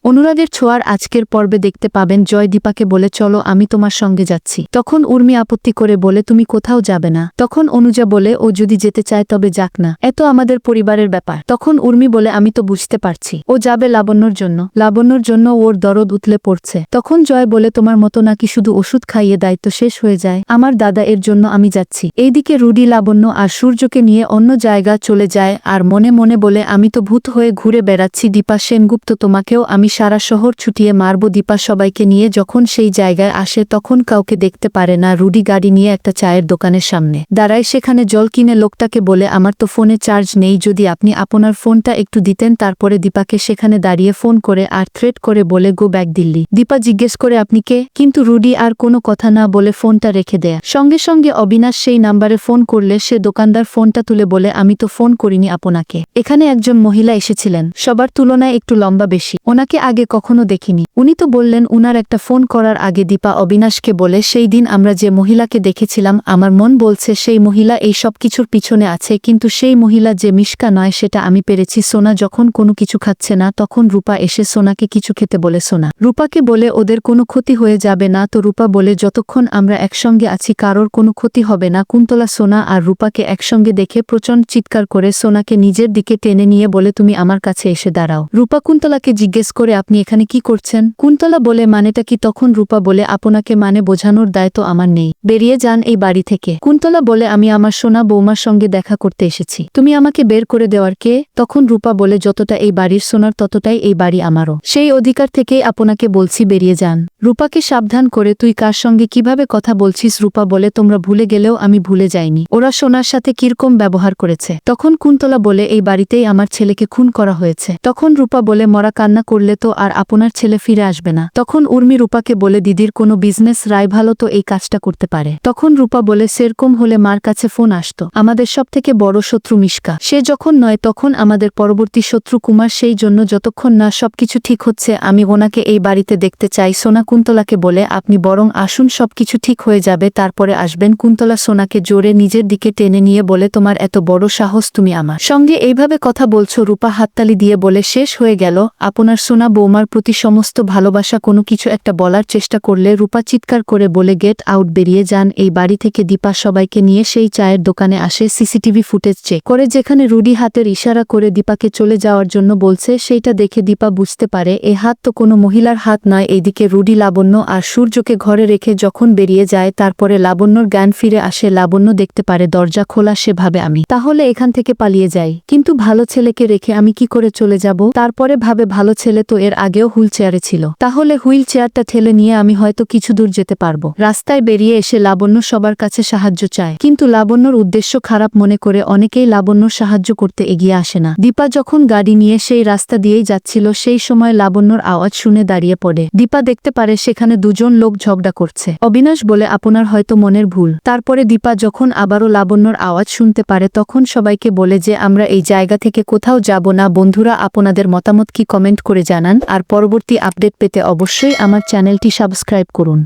অনুরাগের ছোঁয়ার আজকের পর্বে দেখতে পাবেন জয় দীপাকে বলে চলো আমি তোমার সঙ্গে যাচ্ছি। তখন উর্মি আপত্তি করে বলে তুমি কোথাও যাবে না। তখন অনুজা বলে ও যদি যেতে চায় তবে যাক না, এত আমাদের পরিবারের ব্যাপার। তখন উর্মি বলে আমি তো বুঝতে পারছি ও যাবে লাবণ্যর জন্য ওর দরদ উতলে পড়ছে। তখন জয় বলে তোমার মতো নাকি শুধু ওষুধ খাইয়ে দায়িত্ব শেষ হয়ে যায়, আমার দাদা এর জন্য আমি যাচ্ছি। এইদিকে রুডি লাবণ্য আর সূর্যকে নিয়ে অন্য জায়গা চলে যায় আর মনে মনে বলে আমি তো ভূত হয়ে ঘুরে বেড়াচ্ছি। দীপা সেনগুপ্ত তোমাকেও আমি সারা শহর ছুটিয়ে মারব। দীপা সবাইকে নিয়ে যখন সেই জায়গায় আসে তখন কাউকে দেখতে পারে না। রুডি গাড়ি নিয়ে একটা চায়ের দোকানের সামনে দাঁড়ায়, সেখানে জল কিনে লোকটাকে বলে আমার তো ফোনে চার্জ নেই, যদি আপনি আপনার ফোনটা একটু দিতেন। তারপরে দীপাকে সেখানে দাঁড়িয়ে ফোন করে আর থ্রেট করে বলে গো ব্যাক দিল্লি। দীপা জিজ্ঞেস করে আপনি কে, কিন্তু রুডি আর কোনো কথা না বলে ফোনটা রেখে দেয়। সঙ্গে সঙ্গে অবিনাশ সেই নাম্বারে ফোন করলে সে দোকানদার ফোনটা তুলে বলে আমি তো ফোন করিনি আপনাকে, এখানে একজন মহিলা এসেছিলেন, সবার তুলনায় একটু লম্বা বেশি, ওনাকে আগে কখনো দেখিনি। উনি তো বললেন উনার একটা ফোন করার আগে। দীপা অবিনাশকে বলে সেই দিন আমরা যে মহিলাকে দেখেছিলাম আমার মন বলছে সেই মহিলা এই সব কিছুর পিছনে আছে, কিন্তু সেই মহিলা যে মিশকা নয় সেটা আমি পেরেছি। সোনা যখন কোনো কিছু খাচ্ছে না তখন রূপা এসে সোনাকে কিছু খেতে বলে। সোনা রূপাকে বলে ওদের কোনো ক্ষতি হয়ে যাবে না, তো রূপা বলে যতক্ষণ আমরা একসঙ্গে আছি কারোর কোনো ক্ষতি হবে না। কুন্তলা সোনা আর রূপাকে একসঙ্গে দেখে প্রচণ্ড চিৎকার করে সোনাকে নিজের দিকে টেনে নিয়ে বলে তুমি আমার কাছে এসে দাঁড়াও। রূপা কুন্তলাকে জিজ্ঞেস করে আপনি এখানে কি করছেন? কুন্তলা বলে মানেটা কি? তখন রূপা বলে আপনাকে মানে বোঝানোর দায়িত্ব আমার নেই, বেরিয়ে যান এই বাড়ি থেকে। কুন্তলা বলে আমি আমার সোনা বৌমার সঙ্গে দেখা করতে এসেছি, তুমি আমাকে বের করে দেওয়ার কে? তখন রূপা বলে যতটা এই বাড়ির সোনার ততটাই এই বাড়ি আমারও, সেই অধিকার থেকেই আপনাকে বলছি বেরিয়ে যান। রূপাকে সাবধান করে তুই কার সঙ্গে কিভাবে কথা বলছিস? রূপা বলে তোমরা ভুলে গেলেও আমি ভুলে যাইনি, ওরা সোনার সাথে কিরকম ব্যবহার করেছে। তখন কুন্তলা বলে এই বাড়িতেই আমার ছেলেকে খুন করা হয়েছে। তখন রূপা বলে মরা কান্না করলে তো আর আপনার ছেলে ফিরে আসবে না। তখন উর্মি রূপাকে বলে দিদির কোনো বিজনেস রায় ভালো তো এই কাজটা করতে পারে। তখন রূপা বলে সেরকম হলে মার কাছে ফোন আসতো, আমাদের সব থেকে বড় শত্রু মিশকা, সে যখন নয় তখন আমাদের পরবর্তী শত্রু কুমার, সেই জন্য যতক্ষণ না সবকিছু ঠিক হচ্ছে আমি ওনাকে এই বাড়িতে দেখতে চাই। সোনা কুন্তলাকে বলে আপনি বরং আসুন, সবকিছু ঠিক হয়ে যাবে তারপরে আসবেন। কুন্তলা সোনাকে জোরে নিজের দিকে টেনে নিয়ে বলে তোমার এত বড় সাহস, তুমি আমার সঙ্গে এইভাবে কথা বলছো? রূপা হাততালি দিয়ে বলে শেষ হয়ে গেল আপনার সোনা বৌমার প্রতি সমস্ত ভালোবাসা। কোনো কিছু একটা বলার চেষ্টা করলে রূপা চিৎকার করে বলে গেট আউট, বেরিয়ে যান এই বাড়ি থেকে। দীপা সবাইকে নিয়ে সেই চায়ের দোকানে আসে, সিসিটিভি ফুটেজ চেক করে যেখানে রুডি হাতের ইশারা করে দীপাকে চলে যাওয়ার জন্য বলছে সেইটা দেখে দীপা বুঝতে পারে এ হাত তো কোনো মহিলার হাত নয়। এইদিকে রুডি লাবণ্য আর সূর্যকে ঘরে রেখে যখন বেরিয়ে যায় তারপরে লাবণ্যর জ্ঞান ফিরে আসে। লাবণ্য দেখতে পারে দরজা খোলা, সে ভাবে আমি তাহলে এখান থেকে পালিয়ে যাই, কিন্তু ভালো ছেলেকে রেখে আমি কি করে চলে যাব? তারপরে ভাবে ভালো ছেলে তো এর আগেও হুইল চেয়ারে ছিল, তাহলে হুইল চেয়ারটা ঠেলে নিয়ে আমি হয়তো কিছু দূর যেতে পারবো। রাস্তায় বেরিয়ে এসে লাবণ্য সবার কাছে সাহায্য চায়, কিন্তু লাবণ্যর উদ্দেশ্য খারাপ মনে করে অনেকেই লাবণ্যর সাহায্য করতে এগিয়ে আসে না। দীপা যখন গাড়ি নিয়ে সেই রাস্তা দিয়েই যাচ্ছিল সেই সময় লাবণ্যর আওয়াজ শুনে দাঁড়িয়ে পড়ে। দীপা দেখতে পারে সেখানে দুজন লোক ঝগড়া করছে। অবিনাশ বলে আপনার হয়তো মনের ভুল। তারপরে দীপা যখন আবারও লাবণ্যর আওয়াজ শুনতে পারে তখন সবাইকে বলে যে আমরা এই জায়গা থেকে কোথাও যাব না। বন্ধুরা আপনাদের মতামত কি কমেন্ট করে জানান, আর পরবর্তী আপডেট পেতে অবশ্যই আমার চ্যানেলটি সাবস্ক্রাইব করুন।